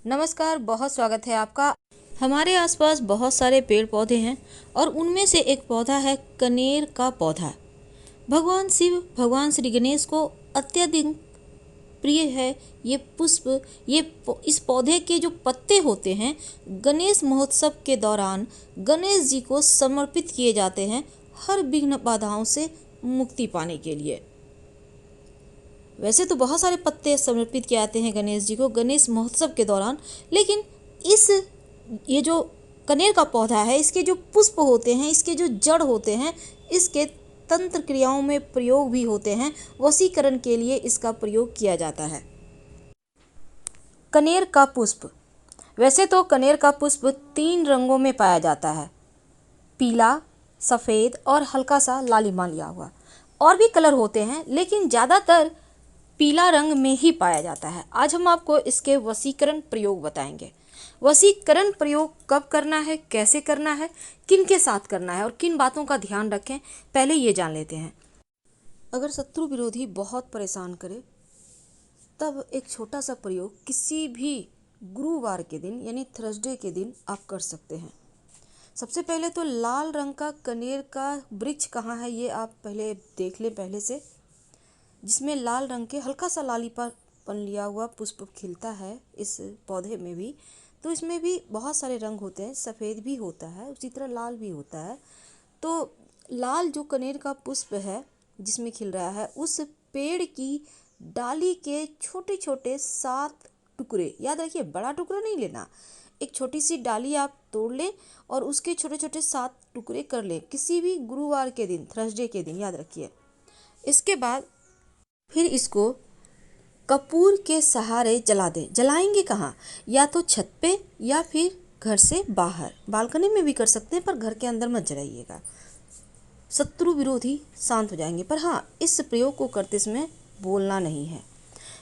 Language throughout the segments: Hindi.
नमस्कार, बहुत स्वागत है आपका। हमारे आसपास बहुत सारे पेड़ पौधे हैं और उनमें से एक पौधा है कनेर का पौधा। भगवान शिव, भगवान श्री गणेश को अत्यधिक प्रिय है ये पुष्प। इस पौधे के जो पत्ते होते हैं, गणेश महोत्सव के दौरान गणेश जी को समर्पित किए जाते हैं, हर विघ्न बाधाओं से मुक्ति पाने के लिए। वैसे तो बहुत सारे पत्ते समर्पित किए जाते हैं गणेश जी को गणेश महोत्सव के दौरान, लेकिन ये जो कनेर का पौधा है, इसके जो पुष्प होते हैं, इसके जो जड़ होते हैं, इसके तंत्र क्रियाओं में प्रयोग भी होते हैं। वशीकरण के लिए इसका प्रयोग किया जाता है। कनेर का पुष्प। वैसे तो कनेर का पुष्प 3 रंगों में पाया जाता है, पीला, सफ़ेद और हल्का सा लालिमा लिया हुआ। और भी कलर होते हैं, लेकिन ज़्यादातर पीला रंग में ही पाया जाता है। आज हम आपको इसके वशीकरण प्रयोग बताएंगे। वशीकरण प्रयोग कब करना है, कैसे करना है, किन के साथ करना है और किन बातों का ध्यान रखें, पहले ये जान लेते हैं। अगर शत्रु विरोधी बहुत परेशान करे, तब एक छोटा सा प्रयोग किसी भी गुरुवार के दिन यानी थर्सडे के दिन आप कर सकते हैं। सबसे पहले तो लाल रंग का कनेर का वृक्ष कहाँ है ये आप पहले देख लें, पहले से, जिसमें लाल रंग के हल्का सा लालीपन लिया हुआ पुष्प खिलता है। इस पौधे में भी तो इसमें भी बहुत सारे रंग होते हैं, सफ़ेद भी होता है, उसी तरह लाल भी होता है। तो लाल जो कनेर का पुष्प है जिसमें खिल रहा है, उस पेड़ की डाली के छोटे छोटे 7 टुकड़े, याद रखिए बड़ा टुकड़ा नहीं लेना, एक छोटी सी डाली आप तोड़ लें और उसके छोटे छोटे 7 टुकड़े कर लें, किसी भी गुरुवार के दिन, थर्सडे के दिन, याद रखिए। इसके बाद फिर इसको कपूर के सहारे जला दें। जलाएंगे कहाँ? या तो छत पे या फिर घर से बाहर, बालकनी में भी कर सकते हैं, पर घर के अंदर मत जलाइएगा, शत्रु विरोधी शांत हो जाएंगे। पर हाँ, इस प्रयोग को करते समय बोलना नहीं है।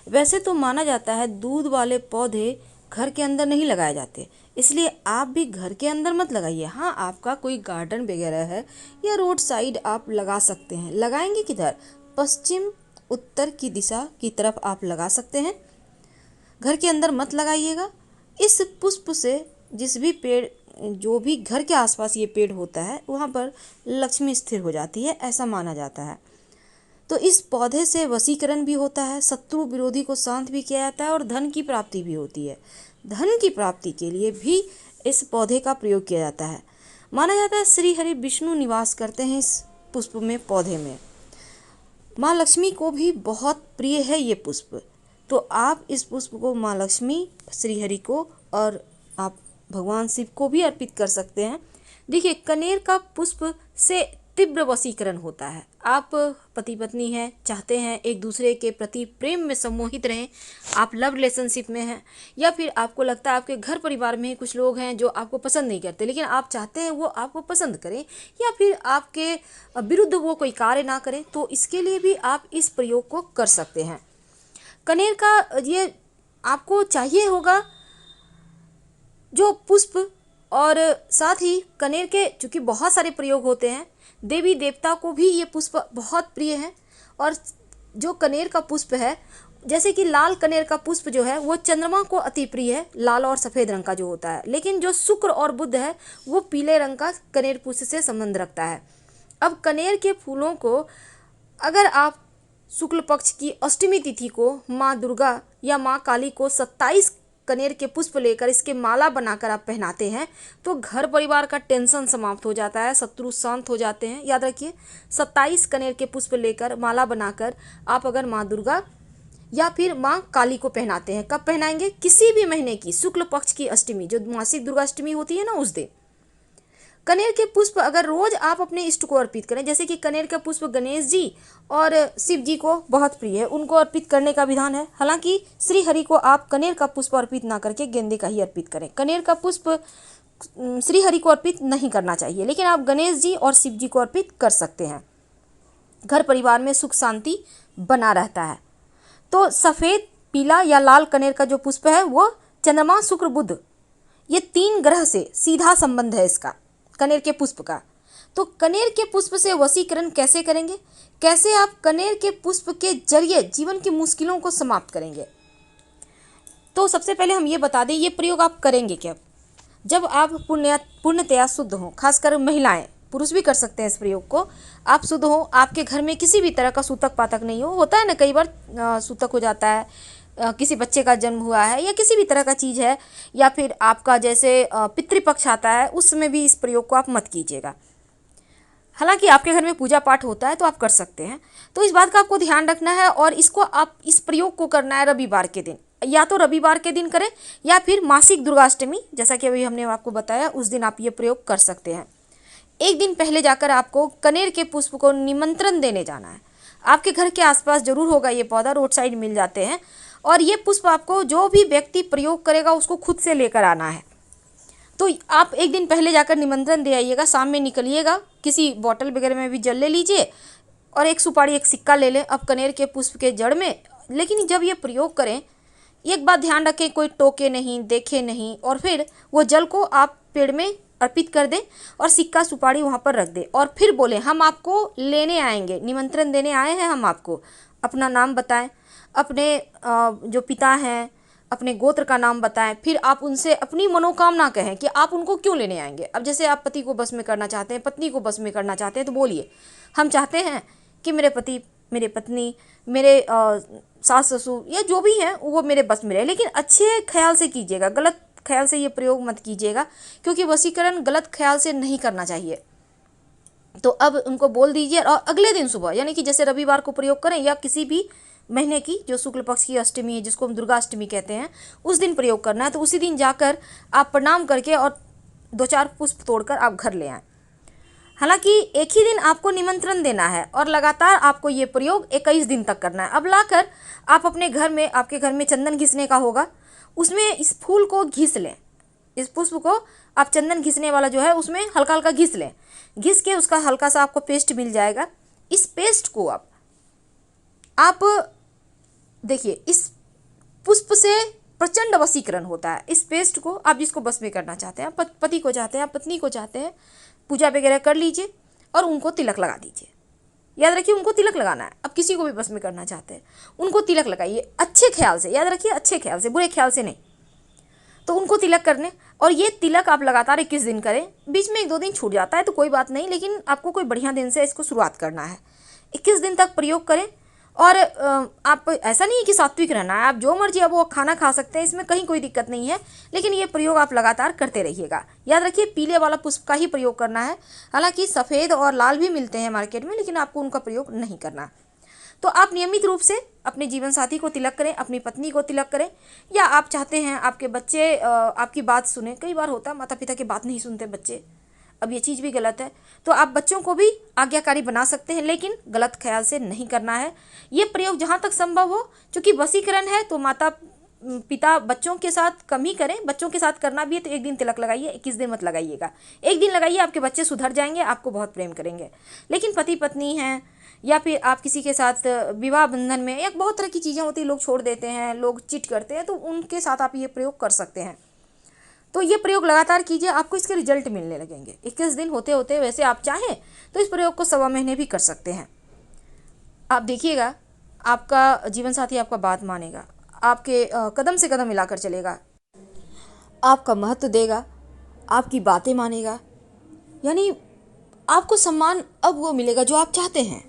वैसे तो माना जाता है दूध वाले पौधे घर के अंदर नहीं लगाए जाते, इसलिए आप भी घर के अंदर मत लगाइए। हाँ, आपका कोई गार्डन वगैरह है या रोड साइड आप लगा सकते हैं। लगाएंगे किधर? पश्चिम उत्तर की दिशा की तरफ आप लगा सकते हैं, घर के अंदर मत लगाइएगा। इस पुष्प से जिस भी पेड़, जो भी घर के आसपास ये पेड़ होता है, वहाँ पर लक्ष्मी स्थिर हो जाती है, ऐसा माना जाता है। तो इस पौधे से वशीकरण भी होता है, शत्रु विरोधी को शांत भी किया जाता है और धन की प्राप्ति भी होती है। धन की प्राप्ति के लिए भी इस पौधे का प्रयोग किया जाता है। माना जाता है श्री हरि विष्णु निवास करते हैं इस पुष्प में, पौधे में। माँ लक्ष्मी को भी बहुत प्रिय है ये पुष्प, तो आप इस पुष्प को माँ लक्ष्मी, श्री हरि को और आप भगवान शिव को भी अर्पित कर सकते हैं। देखिए, कनेर का पुष्प से तीव्र वशीकरण होता है। आप पति पत्नी हैं, चाहते हैं एक दूसरे के प्रति प्रेम में सम्मोहित रहें, आप लव रिलेशनशिप में हैं, या फिर आपको लगता है आपके घर परिवार में कुछ लोग हैं जो आपको पसंद नहीं करते, लेकिन आप चाहते हैं वो आपको पसंद करें, या फिर आपके विरुद्ध वो कोई कार्य ना करें, तो इसके लिए भी आप इस प्रयोग को कर सकते हैं। कनेर का ये आपको चाहिए होगा जो पुष्प, और साथ ही कनेर के चूँकि बहुत सारे प्रयोग होते हैं, देवी देवता को भी ये पुष्प बहुत प्रिय है। और जो कनेर का पुष्प है, जैसे कि लाल कनेर का पुष्प जो है वो चंद्रमा को अति प्रिय है, लाल और सफ़ेद रंग का जो होता है, लेकिन जो शुक्र और बुध है वो पीले रंग का कनेर पुष्प से संबंध रखता है। अब कनेर के फूलों को अगर आप शुक्ल पक्ष की अष्टमी तिथि को माँ दुर्गा या माँ काली को 27 कनेर के पुष्प लेकर इसके माला बनाकर आप पहनाते हैं, तो घर परिवार का टेंशन समाप्त हो जाता है, शत्रु शांत हो जाते हैं। याद रखिए, 27 कनेर के पुष्प लेकर माला बनाकर आप अगर माँ दुर्गा या फिर माँ काली को पहनाते हैं, कब पहनाएंगे? किसी भी महीने की शुक्ल पक्ष की अष्टमी, जो मासिक दुर्गा अष्टमी होती है ना, उस दिन। कनेर के पुष्प अगर रोज आप अपने इष्ट को अर्पित करें, जैसे कि कनेर का पुष्प गणेश जी और शिव जी को बहुत प्रिय है, उनको अर्पित करने का विधान है। हालांकि श्री हरि को आप कनेर का पुष्प अर्पित ना करके गेंदे का ही अर्पित करें। कनेर का पुष्प श्री हरि को अर्पित नहीं करना चाहिए, लेकिन आप गणेश जी और शिव जी को अर्पित कर सकते हैं। घर परिवार में सुख शांति बना रहता है। तो सफ़ेद, पीला या लाल कनेर का जो पुष्प है वो चंद्रमा, शुक्र, बुध, ये 3 ग्रह से सीधा संबंध है इसका, कनेर के पुष्प का। तो कनेर के पुष्प से वशीकरण कैसे करेंगे? कैसे आप कनेर के पुष्प के जरिए जीवन की मुश्किलों को समाप्त करेंगे? तो सबसे पहले हम ये बता दें, ये प्रयोग आप करेंगे क्या जब आप पूर्णतया शुद्ध हों। खासकर महिलाएं, पुरुष भी कर सकते हैं इस प्रयोग को। आप शुद्ध हो, आपके घर में किसी भी तरह का सूतक पातक नहीं हो। होता है ना कई बार सूतक हो जाता है, किसी बच्चे का जन्म हुआ है या किसी भी तरह का चीज़ है, या फिर आपका जैसे पितृपक्ष आता है, उस समय भी इस प्रयोग को आप मत कीजिएगा। हालांकि आपके घर में पूजा पाठ होता है तो आप कर सकते हैं। तो इस बात का आपको ध्यान रखना है, और इसको आप इस प्रयोग को करना है रविवार के दिन। या तो रविवार के दिन करें या फिर मासिक दुर्गाष्टमी, जैसा कि अभी हमने आपको बताया, उस दिन आप ये प्रयोग कर सकते हैं। एक दिन पहले जाकर आपको कनेर के पुष्प को निमंत्रण देने जाना है। आपके घर के आसपास जरूर होगा ये पौधा, रोड साइड मिल जाते हैं। और ये पुष्प आपको जो भी व्यक्ति प्रयोग करेगा उसको खुद से लेकर आना है। तो आप एक दिन पहले जाकर निमंत्रण दे आइएगा, शाम में निकलिएगा, किसी बॉटल वगैरह में भी जल ले लीजिए और एक सुपारी, एक सिक्का ले लें अब कनेर के पुष्प के जड़ में। लेकिन जब ये प्रयोग करें, एक बात ध्यान रखें, कोई टोके नहीं, देखे नहीं, और फिर वो जल को आप पेड़ में अर्पित कर दें और सिक्का सुपारी वहाँ पर रख दें और फिर बोले हम आपको लेने आएंगे, निमंत्रण देने आए हैं हम आपको। अपना नाम बताएं, अपने जो पिता हैं अपने गोत्र का नाम बताएं, फिर आप उनसे अपनी मनोकामना कहें कि आप उनको क्यों लेने आएंगे। अब जैसे आप पति को बस में करना चाहते हैं, पत्नी को बस में करना चाहते हैं, तो बोलिए हम चाहते हैं कि मेरे पति, मेरे पत्नी, मेरे सास ससुर या जो भी हैं वो मेरे बस में रहे। लेकिन अच्छे ख्याल से कीजिएगा, गलत ख्याल से ये प्रयोग मत कीजिएगा, क्योंकि वशीकरण गलत ख्याल से नहीं करना चाहिए। तो अब उनको बोल दीजिए और अगले दिन सुबह, यानी कि जैसे रविवार को प्रयोग करें या किसी भी महीने की जो शुक्ल पक्ष की अष्टमी है, जिसको हम दुर्गा अष्टमी कहते हैं, उस दिन प्रयोग करना है। तो उसी दिन जाकर आप प्रणाम करके और 2-4 पुष्प तोड़कर आप घर ले आएँ। हालांकि एक ही दिन आपको निमंत्रण देना है और लगातार आपको ये प्रयोग 21 दिन तक करना है। अब लाकर आप अपने घर में, आपके घर में चंदन घिसने का होगा, उसमें इस फूल को घिस लें। इस पुष्प को आप चंदन घिसने वाला जो है उसमें हल्का हल्का घिस लें। घिस के उसका हल्का सा आपको पेस्ट मिल जाएगा। इस पेस्ट को आप देखिए, इस पुष्प से प्रचंड वशीकरण होता है। इस पेस्ट को आप जिसको बस में करना चाहते हैं, पति को चाहते हैं, पत्नी को चाहते हैं, पूजा वगैरह कर लीजिए और उनको तिलक लगा दीजिए। याद रखिए उनको तिलक लगाना है। अब किसी को भी बस में करना चाहते हैं, उनको तिलक लगाइए अच्छे ख्याल से, याद रखिए अच्छे ख्याल से, बुरे ख्याल से नहीं। तो उनको तिलक करने, और ये तिलक आप लगातार 21 दिन करें। बीच में 1-2 दिन छूट जाता है तो कोई बात नहीं, लेकिन आपको कोई बढ़िया दिन से इसको शुरुआत करना है। 21 दिन तक प्रयोग करें। और आप ऐसा नहीं है कि सात्विक रहना है, आप जो मर्जी आप वो खाना खा सकते हैं, इसमें कहीं कोई दिक्कत नहीं है। लेकिन ये प्रयोग आप लगातार करते रहिएगा। याद रखिए पीले वाला पुष्प का ही प्रयोग करना है। हालांकि सफ़ेद और लाल भी मिलते हैं मार्केट में, लेकिन आपको उनका प्रयोग नहीं करना। तो आप नियमित रूप से अपने जीवन साथी को तिलक करें, अपनी पत्नी को तिलक करें, या आप चाहते हैं आपके बच्चे आपकी बात सुने। कई बार होता है माता पिता की बात नहीं सुनते बच्चे, अब ये चीज़ भी गलत है। तो आप बच्चों को भी आज्ञाकारी बना सकते हैं, लेकिन गलत ख्याल से नहीं करना है। ये प्रयोग जहाँ तक संभव हो, क्योंकि वशीकरण है तो माता पिता बच्चों के साथ कम ही करें। बच्चों के साथ करना भी है तो एक दिन तिलक लगाइए, 21 दिन मत लगाइएगा। एक दिन लगाइए, आपके बच्चे सुधर जाएंगे, आपको बहुत प्रेम करेंगे। लेकिन पति पत्नी हैं या फिर आप किसी के साथ विवाह बंधन में, एक बहुत तरह की चीज़ें होती हैं, लोग छोड़ देते हैं, लोग चिट करते हैं, तो उनके साथ आप ये प्रयोग कर सकते हैं। तो ये प्रयोग लगातार कीजिए, आपको इसके रिजल्ट मिलने लगेंगे 21 दिन होते होते। वैसे आप चाहें तो इस प्रयोग को 1.25 महीने भी कर सकते हैं। आप देखिएगा आपका जीवन साथी आपका बात मानेगा, आपके कदम से कदम मिलाकर चलेगा, आपका महत्व देगा, आपकी बातें मानेगा, यानी आपको सम्मान अब वो मिलेगा जो आप चाहते हैं।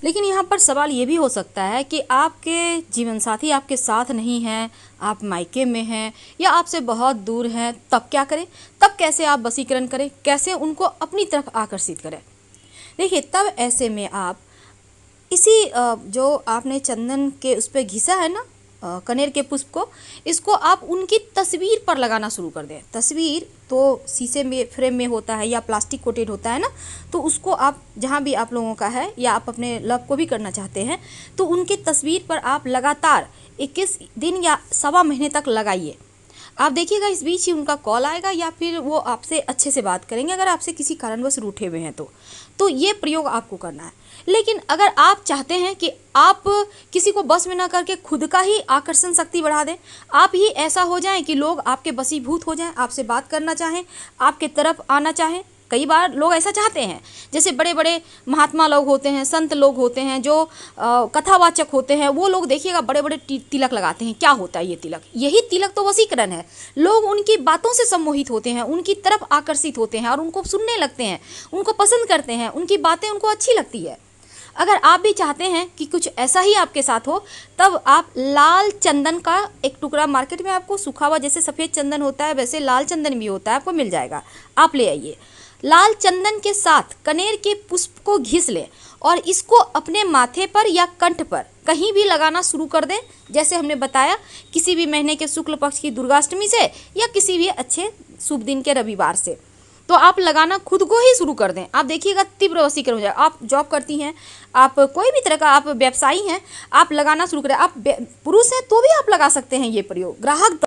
लेकिन यहाँ पर सवाल ये भी हो सकता है कि आपके जीवन साथी आपके साथ नहीं हैं, आप मायके में हैं या आपसे बहुत दूर हैं, तब क्या करें? तब कैसे आप वशीकरण करें, कैसे उनको अपनी तरफ आकर्षित करें? देखिए, तब ऐसे में आप इसी जो आपने चंदन के उस पर घिसा है ना कनेर के पुष्प को, इसको आप उनकी तस्वीर पर लगाना शुरू कर दें। तस्वीर तो शीशे में फ्रेम में होता है या प्लास्टिक कोटेड होता है ना, तो उसको आप जहाँ भी आप लोगों का है या आप अपने लव को भी करना चाहते हैं, तो उनकी तस्वीर पर आप लगातार 21 दिन या 1.25 महीने तक लगाइए। आप देखिएगा इस बीच ही उनका कॉल आएगा या फिर वो आपसे अच्छे से बात करेंगे, अगर आपसे किसी कारणवश रूठे हुए हैं तो ये प्रयोग आपको करना है। लेकिन अगर आप चाहते हैं कि आप किसी को बस में ना करके खुद का ही आकर्षण शक्ति बढ़ा दें, आप ही ऐसा हो जाएं कि लोग आपके वशीभूत हो जाएं, आपसे बात करना चाहें, आपके तरफ आना चाहें, कई बार लोग ऐसा चाहते हैं, जैसे बड़े बड़े महात्मा लोग होते हैं, संत लोग होते हैं, जो कथावाचक होते हैं, वो लोग देखिएगा बड़े बड़े तिलक लगाते हैं। क्या होता है ये तिलक? यही तिलक तो वशीकरण है। लोग उनकी बातों से सम्मोहित होते हैं, उनकी तरफ आकर्षित होते हैं और उनको सुनने लगते हैं, उनको पसंद करते हैं, उनकी बातें उनको अच्छी लगती है। अगर आप भी चाहते हैं कि कुछ ऐसा ही आपके साथ हो, तब आप लाल चंदन का एक टुकड़ा, मार्केट में आपको सूखा हुआ जैसे सफ़ेद चंदन होता है वैसे लाल चंदन भी होता है, आपको मिल जाएगा, आप ले आइए। लाल चंदन के साथ कनेर के पुष्प को घिस लें और इसको अपने माथे पर या कंठ पर कहीं भी लगाना शुरू कर दें। जैसे हमने बताया, किसी भी महीने के शुक्ल पक्ष की दुर्गाष्टमी से या किसी भी अच्छे शुभ दिन के रविवार से, तो आप लगाना खुद को ही शुरू कर दें। आप देखिएगा तीव्र वशीकरण हो जाएगा। आप जॉब करती हैं, आप कोई भी तरह का आप व्यवसायी हैं, आप लगाना शुरू करें। आप पुरुष हैं तो भी आप लगा सकते हैं ये प्रयोग। ग्राहक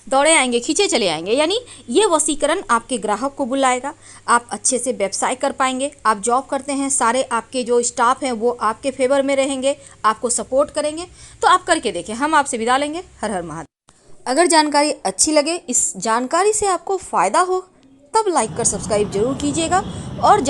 दौड़े आएंगे, खींचे चले आएंगे, यानी ये वशीकरण आपके ग्राहक को बुलाएगा। आप अच्छे से व्यवसाय कर पाएंगे। आप जॉब करते हैं, सारे आपके जो स्टाफ हैं वो आपके फेवर में रहेंगे, आपको सपोर्ट करेंगे। तो आप करके देखें। हम आपसे विदा लेंगे। हर हर महादेव। अगर जानकारी अच्छी लगे, इस जानकारी से आपको फ़ायदा हो, तब लाइक कर सब्सक्राइब जरूर कीजिएगा और